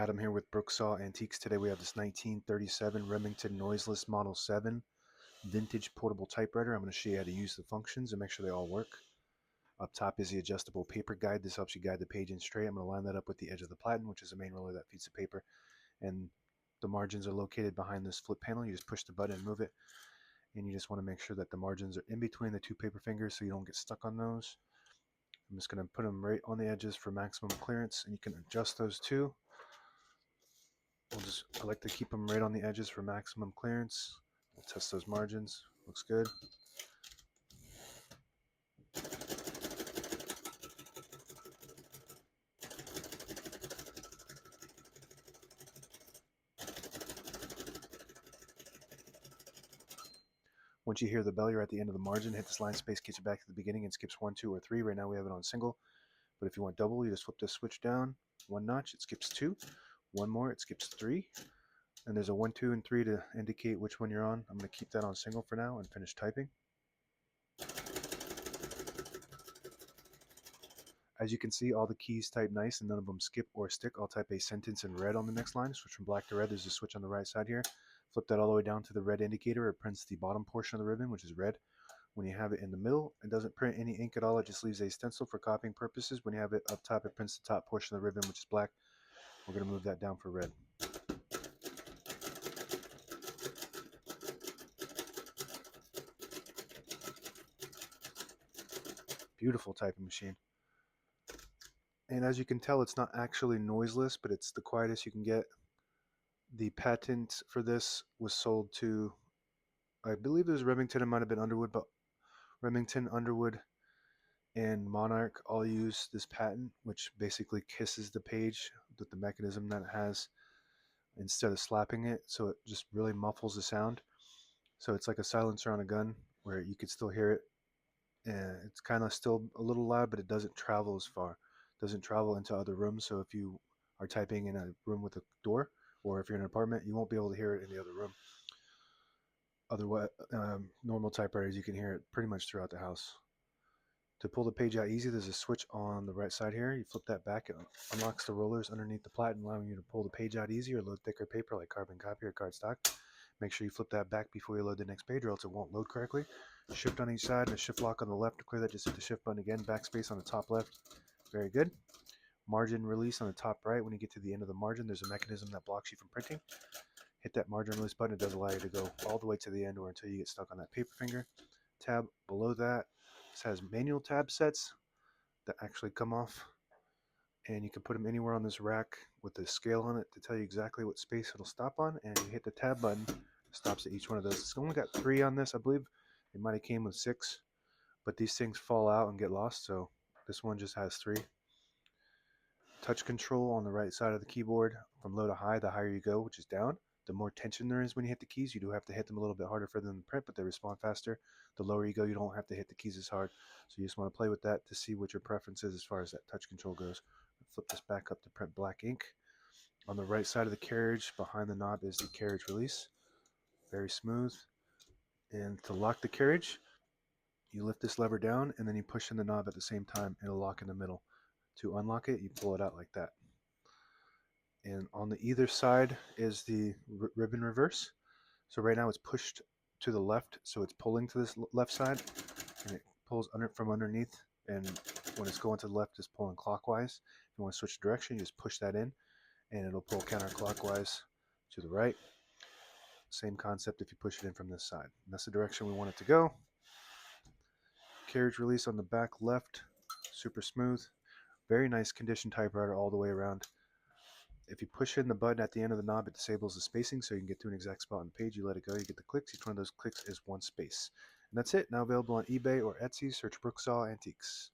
Adam here with Brooksaw Antiques. Today we have this 1937 Remington Noiseless Model 7 vintage portable typewriter. I'm going to show you how to use the functions and make sure they all work. Up top is the adjustable paper guide. This helps you guide the page in straight. I'm going to line that up with the edge of the platen, which is the main roller that feeds the paper. And the margins are located behind this flip panel. You just push the button and move it. And you just want to make sure that the margins are in between the two paper fingers so you don't get stuck on those. I'm just going to put them right on the edges for maximum clearance, and you can adjust those too. I like to keep them right on the edges for maximum clearance. We'll test those margins. Looks good. Once you hear the bell, you're at the end of the margin. Hit this line space, gets you back to the beginning, and skips 1, 2, or 3. Right now we have it on single. But if you want double, you just flip this switch down 1 notch, it skips 2. 1 more, it skips 3. And there's a 1, 2, and 3 to indicate which one you're on. I'm going to keep that on single for now and finish typing. As you can see, all the keys type nice and none of them skip or stick. I'll type a sentence in red on the next line. Switch from black to red. There's a switch on the right side here. Flip that all the way down to the red indicator. It prints the bottom portion of the ribbon, which is red. When you have it in the middle, it doesn't print any ink at all. It just leaves a stencil for copying purposes. When you have it up top, it prints the top portion of the ribbon, which is black. We're going to move that down for red. Beautiful typing machine. And as you can tell, it's not actually noiseless, but it's the quietest you can get. The patent for this was sold to, I believe it was Remington. It might have been Underwood, but Remington, Underwood, and Monarch all use this patent, which basically kisses the page with the mechanism that it has instead of slapping it, so it just really muffles the sound. So it's like a silencer on a gun where you could still hear it, and it's kind of still a little loud, but it doesn't travel as far. It doesn't travel into other rooms, so if you are typing in a room with a door, or if you're in an apartment, you won't be able to hear it in the other room. Otherwise, normal typewriters, you can hear it pretty much throughout the house. To pull the page out easy, there's a switch on the right side here. You flip that back, it unlocks the rollers underneath the platen, allowing you to pull the page out easy or load thicker paper like carbon copy or cardstock. Make sure you flip that back before you load the next page or else it won't load correctly. Shift on each side and a shift lock on the left. To clear that, just hit the shift button again. Backspace on the top left. Very good. Margin release on the top right. When you get to the end of the margin, there's a mechanism that blocks you from printing. Hit that margin release button. It does allow you to go all the way to the end or until you get stuck on that paper finger. Tab below that. This has manual tab sets that actually come off, and you can put them anywhere on this rack with a scale on it to tell you exactly what space it'll stop on, and you hit the tab button, it stops at each one of those. It's only got 3 on this. I believe it might have came with 6, but these things fall out and get lost, so this one just has 3. Touch control on the right side of the keyboard from low to high. The higher you go, which is down, the more tension there is when you hit the keys. You do have to hit them a little bit harder for them to print, but they respond faster. The lower you go, you don't have to hit the keys as hard. So you just want to play with that to see what your preference is as far as that touch control goes. Flip this back up to print black ink. On the right side of the carriage, behind the knob, is the carriage release. Very smooth. And to lock the carriage, you lift this lever down and then you push in the knob at the same time. It'll lock in the middle. To unlock it, you pull it out like that. And on the either side is the ribbon reverse. So right now it's pushed to the left, so it's pulling to this left side, and it pulls from underneath, and when it's going to the left, it's pulling clockwise. If you want to switch direction, you just push that in, and it'll pull counterclockwise to the right. Same concept if you push it in from this side. And that's the direction we want it to go. Carriage release on the back left, super smooth. Very nice condition typewriter all the way around. If you push in the button at the end of the knob, it disables the spacing so you can get to an exact spot on the page. You let it go, you get the clicks. Each one of those clicks is 1 space. And that's it. Now available on eBay or Etsy. Search Brooksaw Antiques.